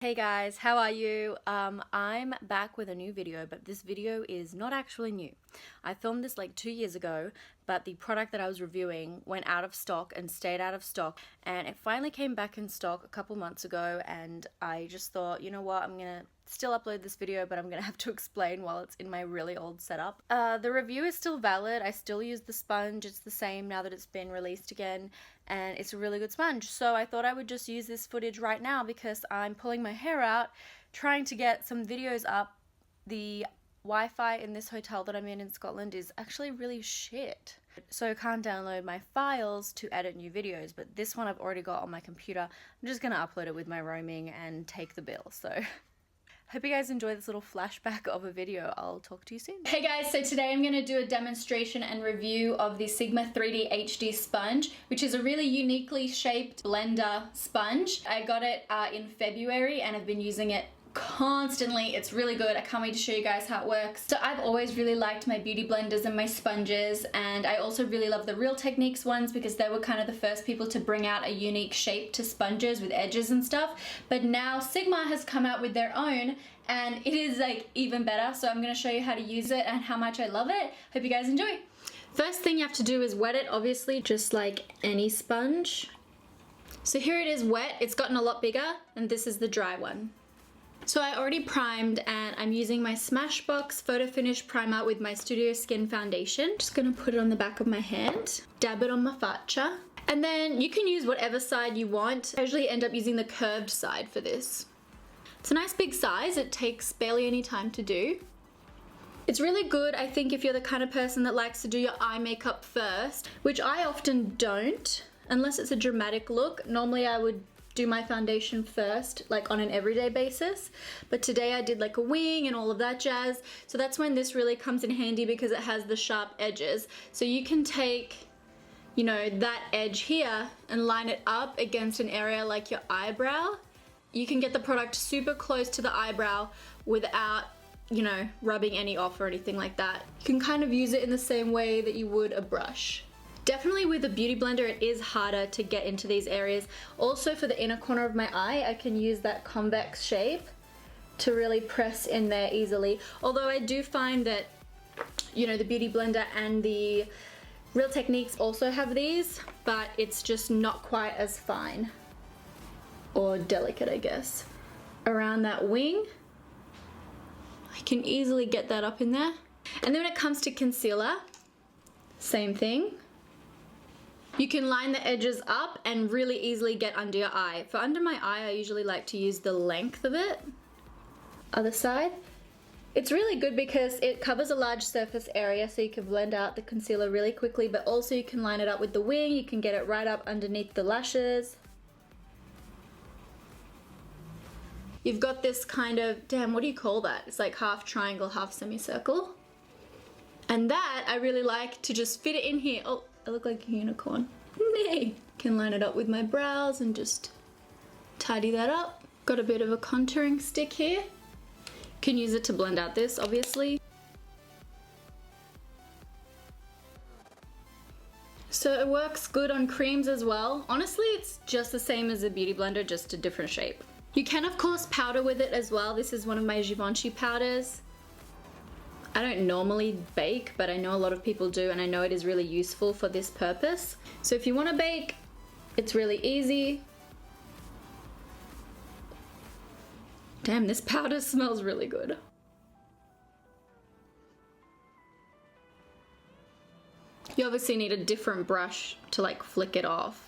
Hey guys, how are you? I'm back with a new video, but this video is not actually new. I filmed this like 2 years ago, but the product that I was reviewing went out of stock and stayed out of stock, and it finally came back in stock a couple months ago, and I just thought, you know what, I'm gonna still upload this video, but I'm gonna have to explain while it's in my really old setup. The review is still valid. I still use the sponge. It's the same now that it's been released again, and it's a really good sponge. So I thought I would just use this footage right now because I'm pulling my hair out, trying to get some videos up. The Wi-Fi in this hotel that I'm in Scotland is actually really shit. So I can't download my files to edit new videos, but this one I've already got on my computer. I'm just gonna upload it with my roaming and take the bill, so hope you guys enjoy this little flashback of a video. I'll talk to you soon. Hey guys, so today I'm going to do a demonstration and review of the Sigma 3D HD sponge, which is a really uniquely shaped blender sponge. I got it in February and I've been using it constantly. It's really good. I can't wait to show you guys how it works. So I've always really liked my beauty blenders and my sponges, and I also really love the Real Techniques ones because they were kind of the first people to bring out a unique shape to sponges with edges and stuff. But now Sigma has come out with their own and it is like even better. So I'm going to show you how to use it and how much I love it. Hope you guys enjoy. First thing you have to do is wet it, obviously, just like any sponge. So here it is wet. It's gotten a lot bigger, and this is the dry one. So I already primed and I'm using my Smashbox Photo Finish Primer with my Studio Skin Foundation. Just gonna put it on the back of my hand, dab it on my faccia. And then you can use whatever side you want. I usually end up using the curved side for this. It's a nice big size. It takes barely any time to do. It's really good, I think, if you're the kind of person that likes to do your eye makeup first, which I often don't, unless it's a dramatic look. Normally I would do my foundation first, like on an everyday basis, but today I did like a wing and all of that jazz. So that's when this really comes in handy because it has the sharp edges. So you can take, you know, that edge here and line it up against an area like your eyebrow. You can get the product super close to the eyebrow without, you know, rubbing any off or anything like that. You can kind of use it in the same way that you would a brush. Definitely with a beauty blender it is harder to get into these areas. Also for the inner corner of my eye I can use that convex shape to really press in there easily. Although I do find that, you know, the beauty blender and the Real Techniques also have these, but it's just not quite as fine or delicate, I guess. Around that wing I can easily get that up in there. And then when it comes to concealer, same thing. You can line the edges up and really easily get under your eye. For under my eye, I usually like to use the length of it. Other side. It's really good because it covers a large surface area, so you can blend out the concealer really quickly, but also you can line it up with the wing. You can get it right up underneath the lashes. You've got this kind of, damn, what do you call that? It's like half triangle, half semicircle. And that, I really like to just fit it in here. Oh, I look like a unicorn. Nay. Can line it up with my brows and just tidy that up. Got a bit of a contouring stick here. Can use it to blend out this, obviously. So it works good on creams as well. Honestly, it's just the same as a beauty blender, just a different shape. You can, of course, powder with it as well. This is one of my Givenchy powders. I don't normally bake, but I know a lot of people do, and I know it is really useful for this purpose. So if you want to bake, it's really easy. Damn, this powder smells really good. You obviously need a different brush to like flick it off.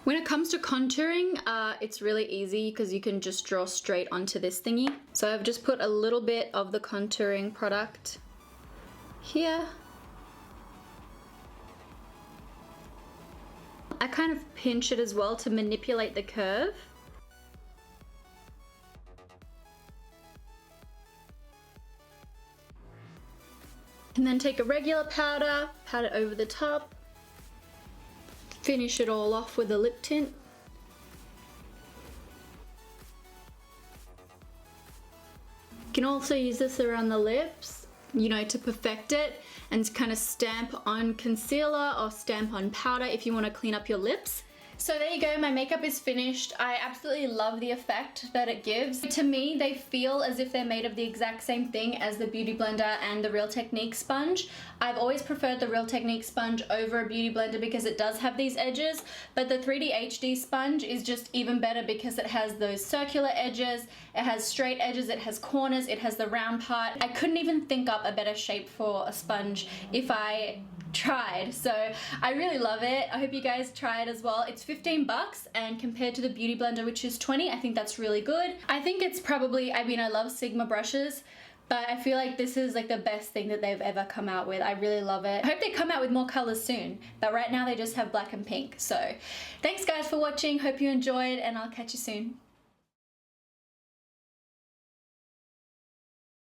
When it comes to contouring, it's really easy because you can just draw straight onto this thingy. So I've just put a little bit of the contouring product here. I kind of pinch it as well to manipulate the curve. And then take a regular powder, pat it over the top. Finish it all off with a lip tint. You can also use this around the lips, you know, to perfect it and kind of stamp on concealer or stamp on powder if you want to clean up your lips. So there you go, my makeup is finished. I absolutely love the effect that it gives. To me, they feel as if they're made of the exact same thing as the Beauty Blender and the Real Technique sponge. I've always preferred the Real Technique sponge over a Beauty Blender because it does have these edges, but the 3D HD sponge is just even better because it has those circular edges, it has straight edges, it has corners, it has the round part. I couldn't even think up a better shape for a sponge if I tried, so I really love it. I hope you guys try it as well. It's 15 bucks, and compared to the Beauty Blender, which is 20, I think that's really good. I think it's probably, I mean, I love Sigma brushes, but I feel like this is like the best thing that they've ever come out with. I really love it. I hope they come out with more colors soon, but right now they just have black and pink. So thanks guys for watching, hope you enjoyed, and I'll catch you soon.